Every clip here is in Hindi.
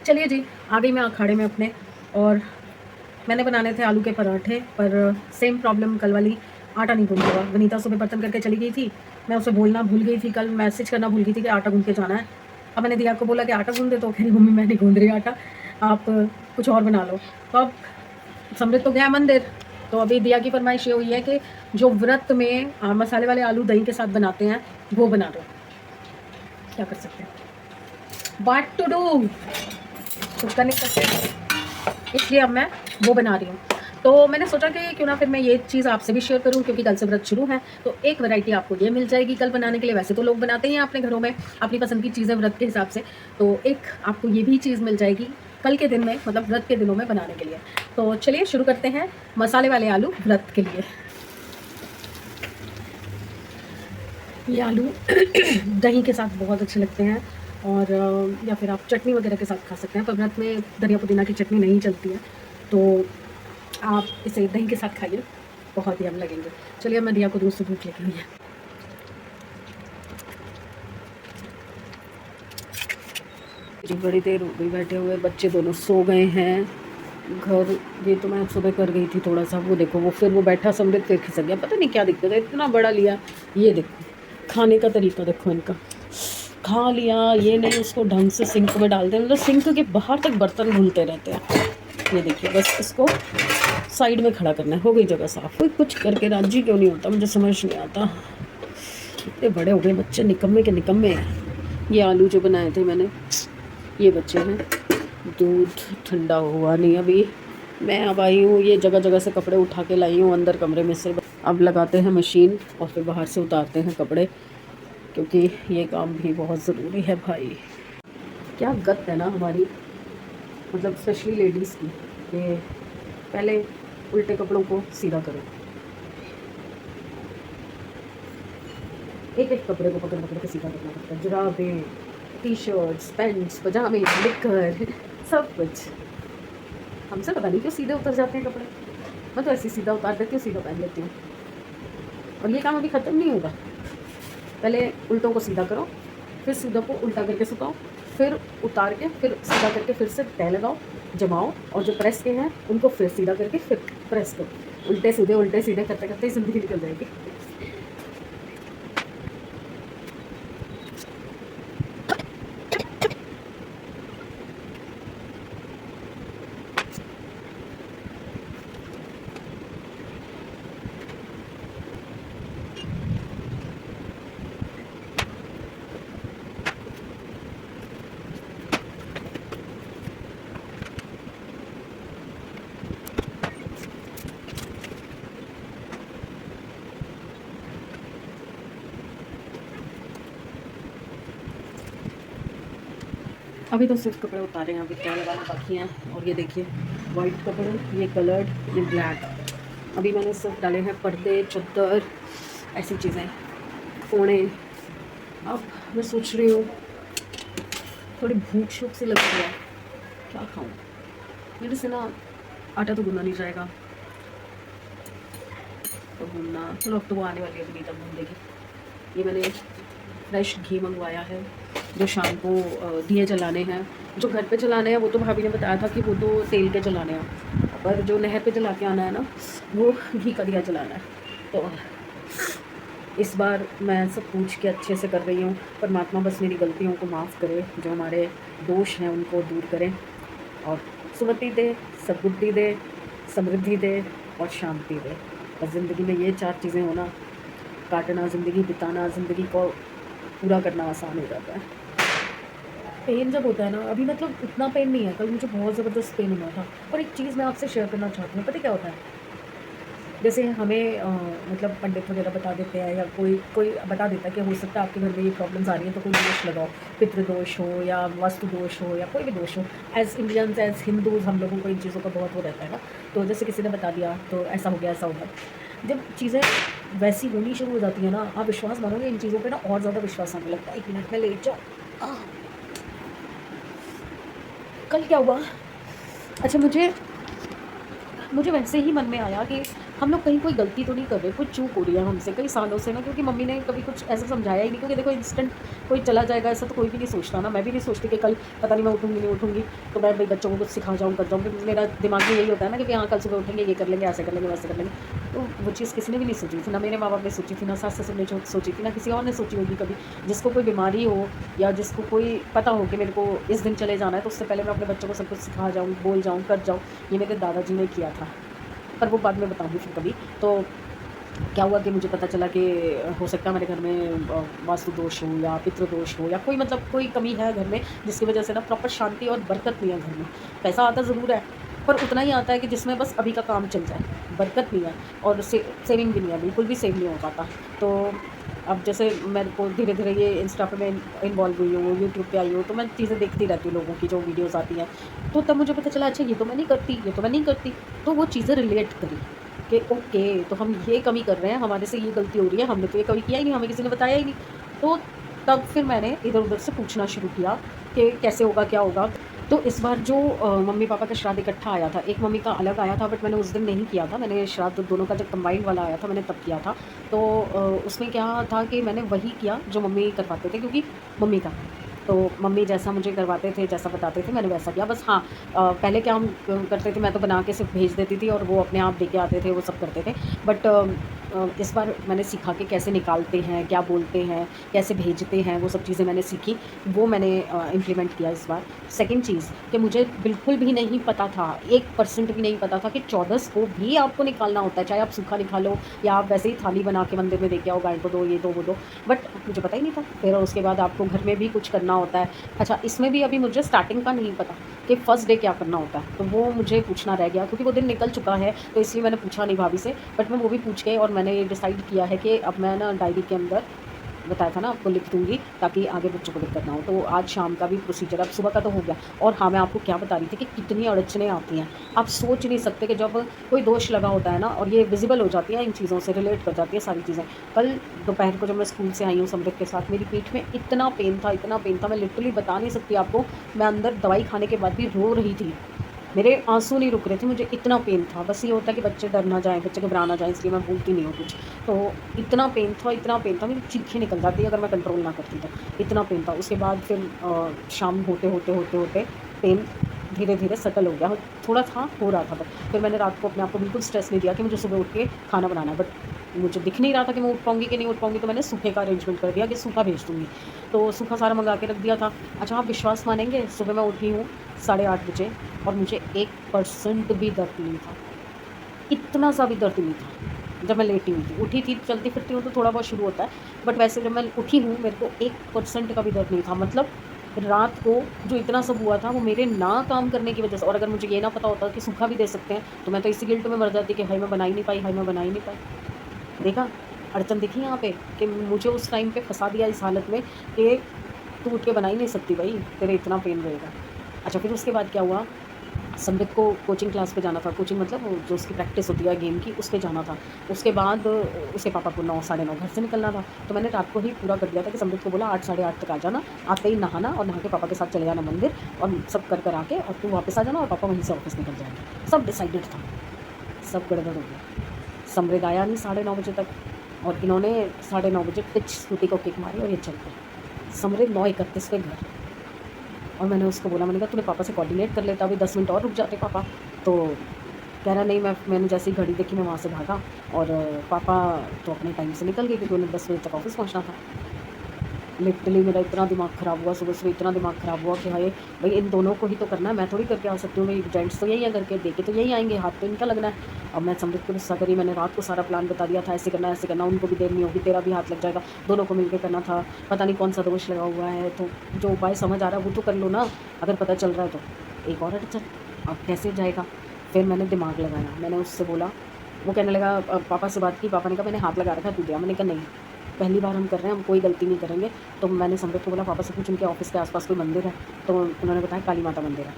चलिए जी, आ गई मैं अखाड़े में अपने। और मैंने बनाने थे आलू के पराठे, पर सेम प्रॉब्लम कल वाली, आटा नहीं गूँधा हुआ। वनीता सुबह बर्तन करके चली गई थी, मैं उसे बोलना भूल गई थी, कल मैसेज करना भूल गई थी कि आटा गूँध के जाना है। अब मैंने दिया को बोला कि आटा गूँध दे, तो कह रही मम्मी मैं नहीं गूँध रही आटा, आप कुछ और बना लो। तो अब समृद्ध तो गया मंदिर, तो अभी दिया की फरमाइश ये हुई है कि जो व्रत में मसाले वाले आलू दही के साथ बनाते हैं वो बना दो। क्या कर सकते हैं, व्हाट टू डू, कुछ कर नहीं सकते। इसलिए अब मैं वो बना रही हूँ। तो मैंने सोचा कि क्यों ना फिर मैं ये चीज़ आपसे भी शेयर करूँ, क्योंकि कल से व्रत शुरू है, तो एक वैरायटी आपको ये मिल जाएगी कल बनाने के लिए। वैसे तो लोग बनाते ही हैं अपने घरों में अपनी पसंद की चीज़ें व्रत के हिसाब से, तो एक आपको ये भी चीज़ मिल जाएगी कल के दिन में, मतलब व्रत के दिनों में बनाने के लिए। तो चलिए शुरू करते हैं मसाले वाले आलू व्रत के लिए। ये आलू दही के साथ बहुत अच्छे लगते हैं, और या फिर आप चटनी वगैरह के साथ खा सकते हैं, पर व्रत में धनिया पुदीना की चटनी नहीं चलती है, तो आप इसे दही के साथ खाइए, बहुत ही यम लगेंगे। चलिए मैं दिया को दूध से भूख लगी हुई है। जी बड़ी देर हो गई बैठे हुए, बच्चे दोनों सो गए हैं। घर ये तो मैं सुबह कर गई थी थोड़ा सा, वो देखो वो बैठा समृद्ध फिर खिसक गया, पता नहीं क्या दिक्कत है, इतना बड़ा लिया। ये देखो खाने का तरीका देखो इनका, खा लिया ये नहीं, उसको ढंग से सिंक में डालते हैं, मतलब सिंक के बाहर तक बर्तन धुलते रहते हैं। ये देखिए बस इसको साइड में खड़ा करना है, हो गई जगह साफ। कोई कुछ करके राजी क्यों नहीं होता, मुझे समझ नहीं आता। इतने बड़े हो गए बच्चे, निकम्मे के निकम्मे हैं। ये आलू जो बनाए थे मैंने, ये बच्चे हैं। दूध ठंडा हुआ नहीं अभी, मैं अब आई हूँ, ये जगह जगह से कपड़े उठा के लाई हूँ अंदर कमरे में से। अब लगाते हैं मशीन और फिर बाहर से उतारते हैं कपड़े, क्योंकि ये काम भी बहुत ज़रूरी है भाई। क्या गत है ना हमारी, मतलब स्पेशली लेडीज़ की, कि पहले उल्टे कपड़ों को सीधा करो, एक एक कपड़े को पकड़ पकड़ के सीधा करना पड़ता है। जुराबें, टी शर्ट्स, पैंट्स, पजामे, निक्कर, सब कुछ। हमसे पता नहीं क्यों सीधे उतर जाते हैं कपड़े, मैं तो ऐसे सीधा उतार देती हूँ, सीधा पहन लेती हूँ। और ये काम अभी ख़त्म नहीं होगा, पहले उल्टों को सीधा करो, फिर सीधा को उल्टा करके सुखाओ, फिर उतार के फिर सीधा करके फिर से तय लगाओ, जमाओ, और जो प्रेस के हैं उनको फिर सीधा करके फिर प्रेस करो। उल्टे सीधे करते करते ज़िंदगी निकल जाएगी। अभी तो सिर्फ कपड़े उतारे हैं, अभी तय लगाना बाकी हैं। और ये देखिए वाइट कपड़े, ये कलर्ड, ये ब्लैक। अभी मैंने सब डाले हैं पर्दे, चद्दर, ऐसी चीज़ें, कोने। अब मैं सोच रही हूँ, थोड़ी भूख शूख से लग रही है, क्या खाऊं। मेरे से ना आटा तो गूंदा नहीं जाएगा, तो गूंदना चलो, अब तो वो आने वाली है, अभी तक गूंद देगी। ये मैंने फ्रेश घी मंगवाया है, जो शाम को दिए जलाने हैं। जो घर पे जलाने हैं वो तो भाभी ने बताया था कि वो तो तेल के जलाने हैं, पर जो नहर पे जला के आना है ना, वो घी का दिया जलाना है। तो इस बार मैं सब पूछ के अच्छे से कर रही हूँ। परमात्मा बस मेरी गलतियों को माफ़ करे, जो हमारे दोष हैं उनको दूर करें, और सुमति दे, सद्बुद्धि दे, समृद्धि दे और शांति दे। बस ज़िंदगी में ये 4 चीज़ें होना, काटना ज़िंदगी, बिताना ज़िंदगी को, पूरा करना आसान हो जाता है। पेन जब होता है ना, अभी मतलब इतना पेन नहीं है, कल मुझे बहुत ज़बरदस्त पेन हुआ था। और एक चीज़ मैं आपसे शेयर करना चाहती हूँ, पता क्या होता है, जैसे हमें मतलब पंडित वगैरह बता देते हैं, या कोई कोई बता देता है कि हो सकता है आपके घर में ये प्रॉब्लम्स आ रही हैं, तो कोई दोष लगाओ, पितृदोष हो या वास्तु दोष हो या कोई भी दोष हो। एज़ इंडियंस, एज़ हिंदूज़, हम लोगों को इन चीज़ों का बहुत वो रहता है ना। तो जैसे किसी ने बता दिया तो ऐसा हो गया, ऐसा हो गया। जब चीज़ें वैसी होनी शुरू हो जाती है ना, आप विश्वास मानोगे, इन चीज़ों पर ना और ज़्यादा विश्वास आने लगता है। 1 मिनट में लेट जाओ। कल क्या हुआ, अच्छा मुझे वैसे ही मन में आया कि हम लोग कहीं कोई गलती तो नहीं कर रहे, कोई चूक हो रही है हमसे कई सालों से ना, क्योंकि मम्मी ने कभी कुछ ऐसा समझाया ही नहीं। क्योंकि देखो इंस्टेंट कोई चला जाएगा ऐसा तो कोई भी नहीं सोचता ना, मैं भी नहीं सोचती कि कल पता नहीं मैं उठूँगी नहीं उठूँगी तो मैं भाई बच्चों को कुछ सिखा जाऊँ कर जाऊँ। फिर मेरा दिमाग में यही होता है ना कि हाँ कल सुबह उठेंगे ये कर लेंगे, ऐसे कर लेंगे, वैसे कर लेंगे। तो वो चीज़ किसी ने भी नहीं सोची थी, ना मेरे माँ बाप ने सोची थी, ना सास ससुर ने सोची थी, ना किसी और ने सोची होगी कभी। जिसको कोई बीमारी हो या जिसको कोई पता हो कि मेरे को इस दिन चले जाना है, तो उससे पहले मैं अपने बच्चों को सब कुछ सिखा जाऊँ, बोल जाऊँ, कर जाऊँ। ये मेरे दादाजी ने किया था, पर वो बाद में बताऊँगी फिर कभी। तो क्या हुआ कि मुझे पता चला कि हो सकता है मेरे घर में वास्तु दोष हो या पितृ दोष हो या कोई मतलब कोई कमी है घर में, जिसकी वजह से ना प्रॉपर शांति और बरकत नहीं है घर में। पैसा आता ज़रूर है, पर उतना ही आता है कि जिसमें बस अभी का काम चल जाए, बरकत नहीं है। और सेविंग भी नहीं है, बिल्कुल भी सेव नहीं हो पाता। तो अब जैसे मेरे को धीरे धीरे ये इंस्टा पे मैं इन्वॉल्व हुई हूँ, यूट्यूब पे आई हूँ, तो मैं चीज़ें देखती रहती हूँ लोगों की जो वीडियोज़ आती हैं। तो तब मुझे पता चला अच्छा ये तो मैं नहीं करती, ये तो मैं नहीं करती। तो वो चीज़ें रिलेट करी कि ओके, तो हम ये कमी कर रहे हैं, हमारे से ये गलती हो रही है, हमने तो ये कभी किया ही नहीं, हमें किसी ने बताया ही नहीं। तो तब फिर मैंने इधर-उधर से पूछना शुरू किया कि कैसे होगा, क्या होगा? तो इस बार जो मम्मी-पापा का श्राद्ध इकट्ठा आया था, एक मम्मी का अलग आया था बट मैंने उस दिन नहीं किया था, मैंने श्राद्ध दोनों का जब कंबाइंड वाला आया था मैंने तब किया था। तो उसमें क्या था कि मैंने वही किया जो मम्मी करवाते थे, क्योंकि मम्मी का तो मम्मी जैसा मुझे करवाते थे, जैसा बताते थे मैंने वैसा किया। बस हाँ, पहले क्या हम करते थे, मैं तो बना के सिर्फ़ भेज देती थी और वो अपने आप लेके आते थे, वो सब करते थे। बट इस बार मैंने सीखा कि कैसे निकालते हैं, क्या बोलते हैं, कैसे भेजते हैं, वो सब चीज़ें मैंने सीखी, वो मैंने इम्प्लीमेंट किया इस बार। सेकंड चीज़ कि मुझे बिल्कुल भी नहीं पता था, 1% भी नहीं पता था कि चौदस को भी आपको निकालना होता है, चाहे आप सूखा निकालो या आप वैसे ही थाली बना के मंदिर में दे के आओ, गाय को दो, ये दो, वो दो। बट मुझे पता ही नहीं था। फिर उसके बाद आपको घर में भी कुछ करना होता है। अच्छा, इसमें भी अभी मुझे स्टार्टिंग का नहीं पता कि फर्स्ट डे क्या करना होता है, तो वो मुझे पूछना रह गया क्योंकि वो दिन निकल चुका है, तो इसलिए मैंने पूछा नहीं भाभी से। बट मैं वो भी पूछ के और मैंने ये डिसाइड किया है कि अब मैं ना डायरी के अंदर बताया था ना आपको लिख दूँगी ताकि आगे बच्चों को दिक्कत ना हो। तो आज शाम का भी प्रोसीजर, अब सुबह का तो हो गया। और हाँ, मैं आपको क्या बता रही थी कि कितनी अड़चनें आती हैं। आप सोच नहीं सकते कि जब कोई दोष लगा होता है ना और ये विज़िबल हो जाती है, इन चीज़ों से रिलेट कर जाती है सारी चीज़ें। कल दोपहर को जब मैं स्कूल से आई हूँ समृत के साथ, मेरी पीठ में इतना पेन था, मैं लिटरली बता नहीं सकती आपको। मैं अंदर दवाई खाने के बाद भी रो रही थी। मेरे आँसू नहीं रुक रहे थे, मुझे इतना पेन था। बस ये होता है कि बच्चे डर ना जाएँ, बच्चे घबरा ना जाएँ, इसलिए मैं बोलती नहीं हूँ कुछ। तो इतना पेन था, मेरी चीखें निकल जाती अगर मैं कंट्रोल ना करती तो। इतना पेन था। उसके बाद फिर शाम होते पेन धीरे-धीरे सेटल हो गया। थोड़ा था, हो रहा था बट फिर मैंने रात को अपने आप को बिल्कुल स्ट्रेस नहीं दिया कि मुझे सुबह उठ के खाना बनाना है। बट मुझे दिख नहीं रहा था कि मैं उठ पाऊँगी कि नहीं उठ पाऊँगी, तो मैंने सूखे का अरेंजमेंट कर दिया कि सूखा भेज दूँगी। तो सूखा सारा मँगा के रख दिया था। अच्छा, आप विश्वास मानेंगे, सुबह मैं उठी हूँ 8:30 बजे और मुझे 1% भी दर्द नहीं था। इतना सा भी दर्द नहीं था, जब मैं लेटी हुई थी। उठी थी, चलती-फिरती हूँ तो थोड़ा बहुत शुरू होता है, बट वैसे जब मैं उठी हूँ मेरे को 1% का भी दर्द नहीं था। मतलब रात को जो इतना सब हुआ था वो मेरे ना काम करने की वज़ह से। और अगर मुझे ये ना पता होता कि सूखा भी दे सकते हैं, तो मैं तो इसी गिल्ट में मर जाती कि हाय मैं बना ही नहीं पाई, हाय मैं बना ही नहीं पाई। देखा, अड़चन दिखी यहाँ पे कि मुझे उस टाइम पे फँसा दिया इस हालत में कि तू उठ के बना ही नहीं सकती भाई, तेरे इतना पेन रहेगा। अच्छा, फिर उसके बाद क्या हुआ, संबित को कोचिंग क्लास पे जाना था। कोचिंग मतलब वो जो उसकी प्रैक्टिस होती है गेम की, उस पे जाना था। उसके बाद उसके पापा को 9 साढ़े 9 घर से निकलना था। तो मैंने रात को ही पूरा कर दिया था कि संबित को बोला 8 साढ़े 8 तक आ जाना, आते ही नहाना और नहा के पापा के साथ चले जाना मंदिर और सब कर आके और तू वापस आ जाना और पापा वहीं से ऑफिस निकल जाएँगे। सब डिसाइडेड था, सब गड़बड़ हो गया। समृद्ध आया नहीं 9:30 बजे तक और इन्होंने 9:30 बजे पिच स्कूटी को किक मारी और ये चल पड़े। समृद्ध 9:31 पे घर। और मैंने उसको बोला, मैंने कहा तूने पापा से कोऑर्डिनेट कर लेता, अभी 10 मिनट और रुक जाते पापा। तो कह रहा नहीं, मैंने जैसे ही घड़ी देखी मैं वहाँ से भागा और पापा तो अपने टाइम से निकल गए क्योंकि उन्हें 10 बजे तक ऑफिस पहुँचना था। लिटरली मेरा इतना दिमाग ख़राब हुआ, सुबह इतना दिमाग ख़राब हुआ कि हाय भाई इन दोनों को ही तो करना है, मैं थोड़ी करके आ सकती हूँ। भाई जेंट्स तो यही है करके, देके तो यही आएँगे, हाथ तो इनका लगना है। अब मैं समृद्ध को गुस्सा करी, मैंने रात को सारा प्लान बता दिया था, ऐसे करना, उनको भी देर नहीं होगी, तेरा भी हाथ लग जाएगा, दोनों को मिलके करना था। पता नहीं कौन-सा दोष लगा हुआ है, तो जो उपाय समझ आ रहा है वो तो कर लो ना, अगर पता चल रहा है तो। एक और अड़चन, अब कैसे जाएगा? फिर मैंने दिमाग लगाया, मैंने उससे बोला, वो कहने लगा पापा से बात की, पापा ने कहा मैंने हाथ लगा रखा है, तू दे आ। मैंने कहा नहीं, पहली बार हम कर रहे हैं, हम कोई गलती नहीं करेंगे। तो मैंने समृद्ध को बोला पापा से पूछ उनके ऑफ़िस के आस-पास कोई मंदिर है? तो उन्होंने बताया काली माता मंदिर है।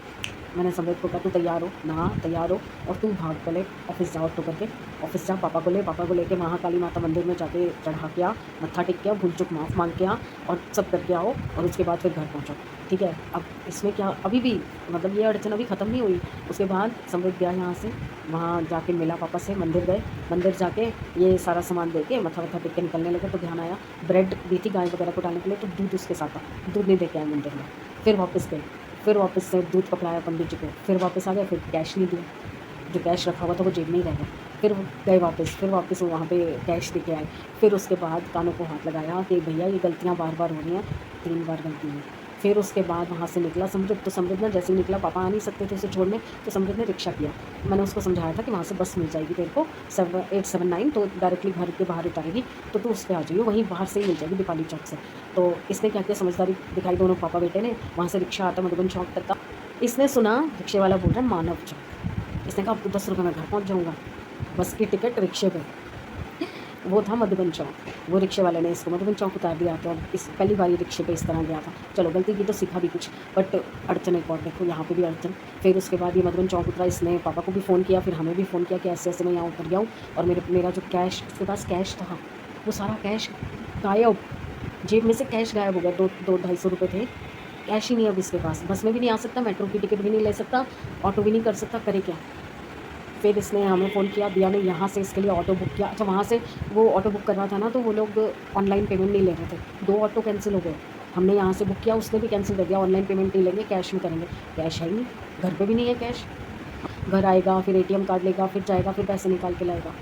मैंने समृद्ध को कहा तू तैयार हो, नहा तैयार हो और तू भाग पहले ऑफिस जा, ऑटो करके ऑफिस जा, पापा को लेके महाकाली माता मंदिर में जाके चढ़ा के आ, मत्था टेक के आ, भूल चुक माफ़ मांग के आ और सब करके आओ और उसके बाद फिर घर पहुँचो, ठीक है। अब इसमें क्या अभी भी मतलब ये अड़चन अभी ख़त्म नहीं हुई। उसके बाद समृद्ध गया यहाँ से, वहाँ जाके मिला पापा से, मंदिर गए, मंदिर जाके ये सारा सामान दे के मत्था वत्था टेक के निकलने लगे तो ध्यान आया ब्रेड दी थी गाय वगैरह को डालने के लिए, तो दूध उसके साथ था, दूध नहीं दे के आए मंदिर में। फिर वापस गए, फिर वापस से दूध पकड़ाया पंडित जी को, फिर वापस आ गए, फिर कैश नहीं दिया, जो कैश रखा हुआ था वो जेब में ही रह गया। फिर गए वापस, फिर वापस वहाँ पे कैश दे के आए। फिर उसके बाद कानों को हाथ लगाया कि भैया ये गलतियाँ बार बार हो रही हैं, 3 बार गलती हुई। फिर उसके बाद वहाँ से निकला समृद्ध, तो समृद्ध ने जैसे ही निकला, पापा आ नहीं सकते थे उसे छोड़ने, तो समृद्ध ने रिक्शा किया। मैंने उसको समझाया था कि वहाँ से बस मिल जाएगी तेरे को 7879, तो डायरेक्टली घर के बाहर उतारेगी, तो तू उस पर आ जाइए, वहीं बाहर से ही मिल जाएगी दीपाली चौक से। तो इसने क्या किया, समझदारी दिखाई दोनों पापा बेटे ने, वहाँ से रिक्शा आता मधुबन चौक तक का। इसने सुना रिक्शे वाला बोल रहा है मानव चौक, इसने कहा अब तो 10 रुपये में घर पहुँच जाऊँगा, बस की टिकट रिक्शे पे। वो था मधुबन चौक, वो रिक्शे वाले ने इसको मधुबन चौक उतार दिया। तो इस पहली बार ये रिक्शे पे इस तरह गया था, चलो गलती की तो सीखा भी कुछ, बट अड़चन एक और देखो, यहाँ पे भी अड़चन। फिर उसके बाद ये मधुबन चौक उतरा, इसने पापा को भी फ़ोन किया, फिर हमें भी फ़ोन किया कि ऐसे ऐसे मैं यहाँ उतर गया हूँ और मेरा जो कैश, उसके पास कैश था, वो सारा कैश गायब, जेब में से कैश गायब हो गया। 200-250 रुपये थे, कैश ही नहीं अब इसके पास, बस में भी नहीं आ सकता, मेट्रो की टिकट भी नहीं ले सकता, ऑटो भी नहीं कर सकता, करे क्या। फिर इसने हमें फ़ोन किया, दिया ने यहाँ से इसके लिए ऑटो बुक किया। अच्छा, वहाँ से वो ऑटो बुक करना था ना, तो वो लोग ऑनलाइन पेमेंट नहीं ले रहे थे, 2 ऑटो कैंसिल हो गए। हमने यहाँ से बुक किया, उसने भी कैंसिल कर दिया, ऑनलाइन पेमेंट नहीं लेंगे, कैश में करेंगे। कैश है ही नहीं, घर पे भी नहीं है कैश। घर आएगा, फिर ATM कार्ड लेगा, फिर जाएगा, फिर पैसे निकाल के लाएगा।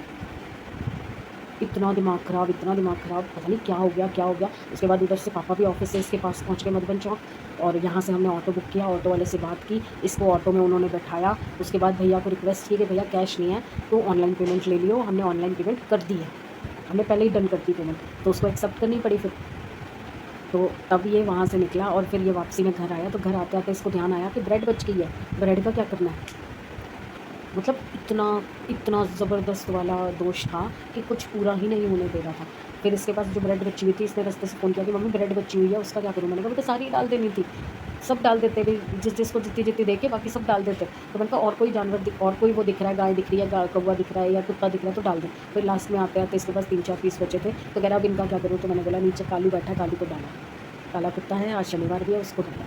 इतना दिमाग ख़राब, इतना दिमाग ख़राब, पता नहीं क्या हो गया, क्या हो गया। उसके बाद उधर से पापा भी ऑफिस से इसके पास पहुँच गए मधुबन चौक, और यहाँ से हमने ऑटो बुक किया, ऑटो वाले से बात की, इसको ऑटो में उन्होंने बैठाया। उसके बाद भैया को रिक्वेस्ट की कि भैया कैश नहीं है तो ऑनलाइन पेमेंट ले लियो। हमने ऑनलाइन पेमेंट कर दी है, हमने पहले ही डन कर दी पेमेंट, तो उसको एक्सेप्ट करनी पड़ी फिर। तो तब ये वहाँ से निकला और फिर ये वापसी में घर आया, तो घर आते आते इसको ध्यान आया कि ब्रेड बच गई है, ब्रेड का क्या करना है। मतलब इतना ज़बरदस्त वाला दोष था कि कुछ पूरा ही नहीं होने दे रहा था। फिर इसके पास जो ब्रेड बची हुई थी, इसने रास्ते से फ़ोन किया कि मम्मी ब्रेड बची हुई है, उसका क्या करूँ। मैंने कहा बेटा सारी डाल देनी थी, सब डाल देते भाई, जिसको जितनी देखे बाकी सब डाल देते। तो मैंने कहा और कोई जानवर और कोई वो दिख रहा है, गाय दिख रही है, कौवा दिख रहा है या कुत्ता दिख रहा है तो डाल दे। फिर लास्ट में आते आते इसके पास 3-4 पीस बचे थे, तो कह रहा अब इनका क्या करूँ। तो मैंने बोला नीचे कालू बैठा है, कालू को डाला, काला कुत्ता है, आज शनिवार भी है, उसको डाला।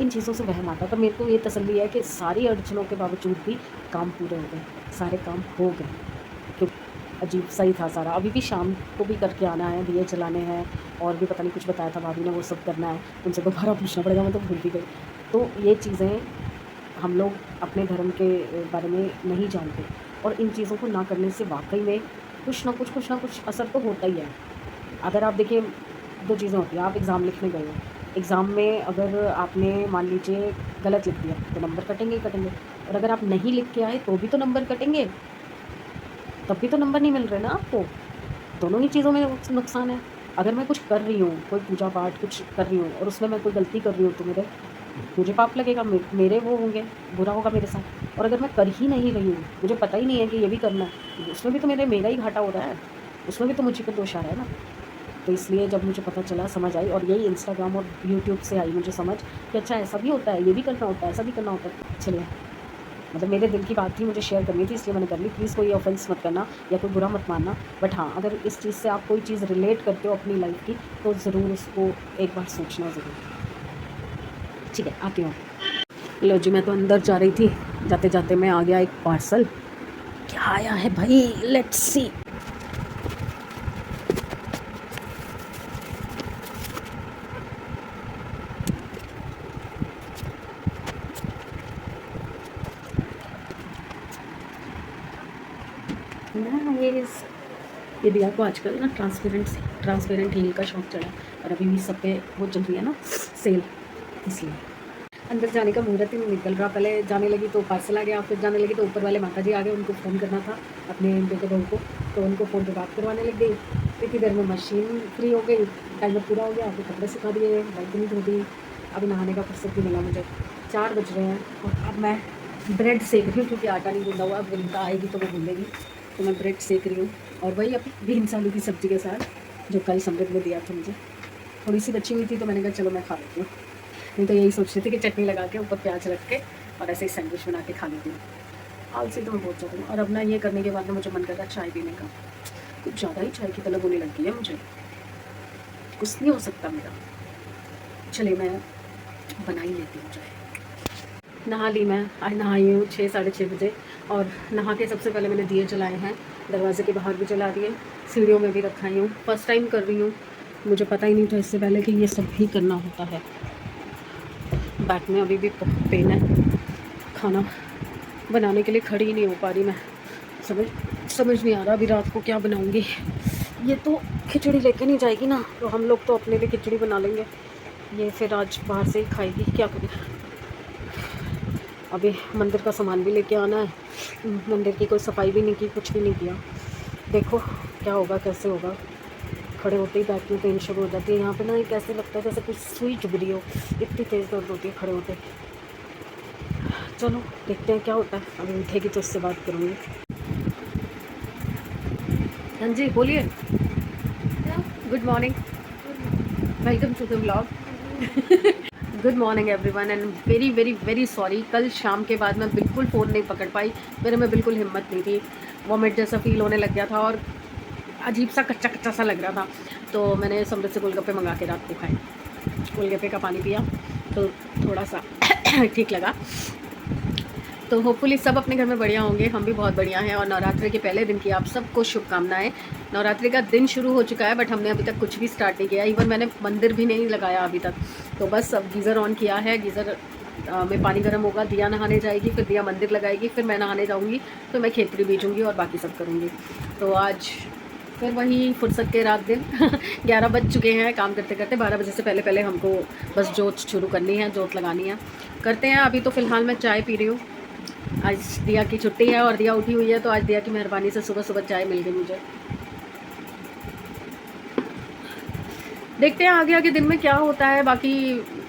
इन चीज़ों से वहम आता। तो मेरे को ये तसल्ली है कि सारी अड़चनों के बावजूद भी काम पूरे हो गए, सारे काम हो गए। क्यों अजीब सा ही था सारा। अभी भी शाम को भी करके आना है, दिए जलाने हैं, और भी पता नहीं कुछ बताया था भाभी ने, वो सब करना है। उनसे दोबारा पूछना पड़ेगा, मैं तो भूल भी गई। तो ये चीज़ें हम लोग अपने धर्म के बारे में नहीं जानते, और इन चीज़ों को ना करने से वाकई में कुछ ना कुछ असर तो होता ही है। अगर आप देखिए, 2 चीज़ें होती हैं। आप एग्ज़ाम लिखने गए हो, एग्ज़ाम में अगर आपने मान लीजिए गलत लिख दिया तो नंबर कटेंगे ही कटेंगे, और अगर आप नहीं लिख के आए तो भी तो नंबर कटेंगे, तब भी तो नंबर नहीं मिल रहे ना आपको। दोनों ही चीज़ों में नुकसान है। अगर मैं कुछ कर रही हूँ, कोई पूजा पाठ कुछ कर रही हूँ और उसमें मैं कोई गलती कर रही हूँ, तो मुझे पाप लगेगा, मेरे वो होंगे, बुरा होगा मेरे साथ। और अगर मैं कर ही नहीं रही हूँ, मुझे पता ही नहीं है कि ये भी करना है, उसमें भी तो मेरा ही घाटा हो रहा है, उसमें भी तो मुझे पर दोष आ रहा है ना। तो इसलिए जब मुझे पता चला, समझ आई, और यही इंस्टाग्राम और यूट्यूब से आई मुझे समझ कि अच्छा ऐसा भी होता है, ये भी करना होता है, ऐसा भी करना होता है। चलिए, मतलब मेरे दिल की बात थी, मुझे शेयर करनी थी, इसलिए मैंने कर ली। प्लीज़ कोई ऑफेंस मत करना या कोई बुरा मत मानना, बट हाँ, अगर इस चीज़ से आप कोई चीज़ रिलेट करते हो अपनी लाइफ की, तो ज़रूर उसको एक बार सोचना ज़रूर। ठीक है, आती हूँ। लो जी, मैं तो अंदर जा रही थी, जाते जाते मैं आ गया एक पार्सल। क्या आया है भाई, लेट्स सी। नाइस। ये दिया को आजकल ना ट्रांसपेरेंट हील का शौक चढ़ा, और अभी भी सब पे वो चल रही है ना सेल, इसलिए अंदर जाने का मुहूर्त ही नहीं निकल रहा। पहले जाने लगी तो पार्सल आ गया, फिर जाने लगी तो ऊपर वाले माता जी आ गए, उनको फ़ोन करना था अपने बेटे बहू को, तो उनको फ़ोन पे बात करवाने लग गई। इतनी देर में मशीन फ्री हो गई, टाइमर पूरा हो गया, फिर कपड़े सुखा दिए, बाल्कनी धो दी। अब नहाने का फुर्सत नहीं मिला मुझे, 4 बज रहे हैं, और अब मैं ब्रेड सेक रही हूँ क्योंकि आटा नहीं गूंदा हुआ। अब विनीता आएगी तो वो गूंदेगी, तो मैं ब्रेड सेक रही हूँ, और वही अब बीन्स आलू की सब्ज़ी के साथ, जो कल समृद्ध ने दिया था मुझे। थोड़ी सी बची हुई थी तो मैंने कहा चलो मैं खा लेती हूँ। नहीं तो यही सोच रही थी कि चटनी लगा के ऊपर प्याज रख के और ऐसे ही सैंडविच बना के खा लेती हूँ। आलसी तो मैं बहुत ज़्यादा हूँ। और अब ना ये करने के बाद ना मुझे मन कर रहा है चाय पीने का, कुछ ज़्यादा ही चाय की तलब होने लग गई है मुझे, कुछ नहीं हो सकता मेरा। चलिए मैं बना ही लेती हूँ चाय। नहा ली मैं, आज नहाई हूँ 6 साढ़े 6 बजे, और नहा के सबसे पहले मैंने दिए जलाए हैं, दरवाजे के बाहर भी जला दिए, सीढ़ियों में भी रखाई हूँ। फर्स्ट टाइम कर रही हूँ, मुझे पता ही नहीं था इससे पहले कि ये सब भी करना होता है। बैक में अभी भी पेन है, खाना बनाने के लिए खड़ी ही नहीं हो पा रही मैं। समझ नहीं आ रहा अभी रात को क्या बनाऊँगी। ये तो खिचड़ी लेके नहीं जाएगी ना, तो हम लोग तो अपने लिए खिचड़ी बना लेंगे, ये फिर आज बाहर से ही खाएगी, क्या करें। अभी मंदिर का सामान भी लेके आना है, मंदिर की कोई सफाई भी नहीं की, कुछ भी नहीं किया। देखो क्या होगा, कैसे होगा। खड़े होते ही बैक में पेन शुरू हो जाती है। यहाँ पे ना एक ऐसे लगता है जैसे कुछ सुई चुभ रही हो, इतनी तेज़ दर्द होती है खड़े होते। चलो देखते हैं क्या होता है, अभी उठेगी तो उससे बात करूँगी। हाँ जी बोलिए। Good morning, welcome to the vlog. Good morning everyone and very very very sorry. कल शाम के बाद मैं बिल्कुल फ़ोन नहीं पकड़ पाई, मेरे में बिल्कुल हिम्मत नहीं थी, वॉमिट जैसा फील होने लग गया था और अजीब सा कच्चा कच्चा सा लग रहा था। तो मैंने समृद्ध से गोलगप्पे मंगा के रात को खाए, गोलगप्पे का पानी पिया तो थोड़ा सा ठीक लगा। तो होपफुली सब अपने घर में बढ़िया होंगे, हम भी बहुत बढ़िया हैं। और नवरात्रि के पहले दिन की आप सबको शुभकामनाएं। नवरात्रि का दिन शुरू हो चुका है बट हमने अभी तक कुछ भी स्टार्ट नहीं किया, इवन मैंने मंदिर भी नहीं लगाया अभी तक। तो बस अब गीज़र ऑन किया है, गीज़र में पानी गर्म होगा, दिया नहाने जाएगी, फिर दिया मंदिर लगाएगी, फिर मैं नहाने जाऊँगी, फिर मैं खेतरी बीजूँगी और बाकी सब करूँगी। तो आज फिर वही फुर्सत के रात दिन 11 बज चुके हैं काम करते करते। 12 बजे से पहले पहले हमको बस जोत शुरू करनी है, जोत लगानी है, करते हैं। अभी तो फ़िलहाल मैं चाय पी रही हूँ, आज दिया की छुट्टी है और दिया उठी हुई है, तो आज दिया की मेहरबानी से सुबह सुबह चाय मिल गई मुझे। देखते हैं आगे आगे दिन में क्या होता है। बाकी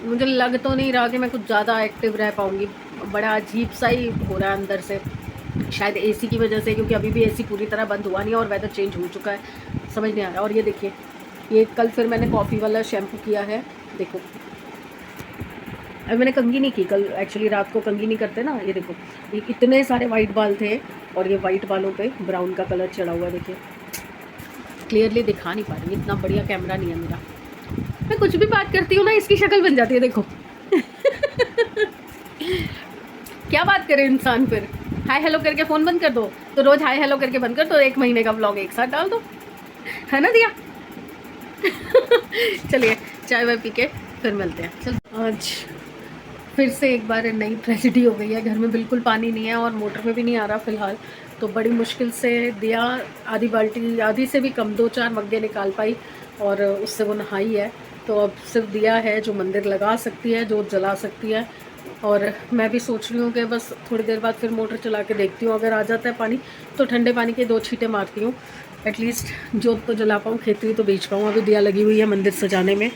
मुझे लग तो नहीं रहा कि मैं कुछ ज़्यादा एक्टिव रह पाऊँगी, बड़ा अजीब सा ही हो रहा है अंदर से, शायद एसी की वजह से, क्योंकि अभी भी एसी पूरी तरह बंद हुआ नहीं और वेदर चेंज हो चुका है, समझ नहीं आ रहा। और ये देखिए, ये कल फिर मैंने कॉफ़ी वाला शैम्पू किया है, देखो अभी मैंने कंघी नहीं की कल, एक्चुअली रात को कंघी नहीं करते ना। ये देखो, ये इतने सारे वाइट बाल थे और ये वाइट बालों पे ब्राउन का कलर चढ़ा हुआ है। देखिए क्लियरली दिखा नहीं पा रही, इतना बढ़िया कैमरा नहीं है मेरा। मैं कुछ भी बात करती हूँ ना, इसकी शक्ल बन जाती है, देखो। क्या बात करे इंसान, फिर हाय हेलो करके फ़ोन बंद कर दो, तो रोज़ हाय हेलो करके बंद कर दो, 1 महीने का व्लॉग एक साथ डाल दो, है ना दिया। चलिए चाय वाय पी के फिर मिलते हैं। चल, आज फिर से एक बार नई ट्रेजेडी हो गई है, घर में बिल्कुल पानी नहीं है और मोटर में भी नहीं आ रहा फ़िलहाल। तो बड़ी मुश्किल से दिया आधी बाल्टी, आधी से भी कम, 2-4 मग्गे निकाल पाई और उससे वो नहाई है। तो अब सिर्फ दिया है जो मंदिर लगा सकती है, जो जला सकती है। और मैं भी सोच रही हूँ कि बस थोड़ी देर बाद फिर मोटर चला के देखती हूँ, अगर आ जाता है पानी तो ठंडे पानी के 2 छींटे मारती हूँ, एटलीस्ट जोत तो जला पाऊँ, खेती तो बेच पाऊँ। अभी दिया लगी हुई है मंदिर सजाने में।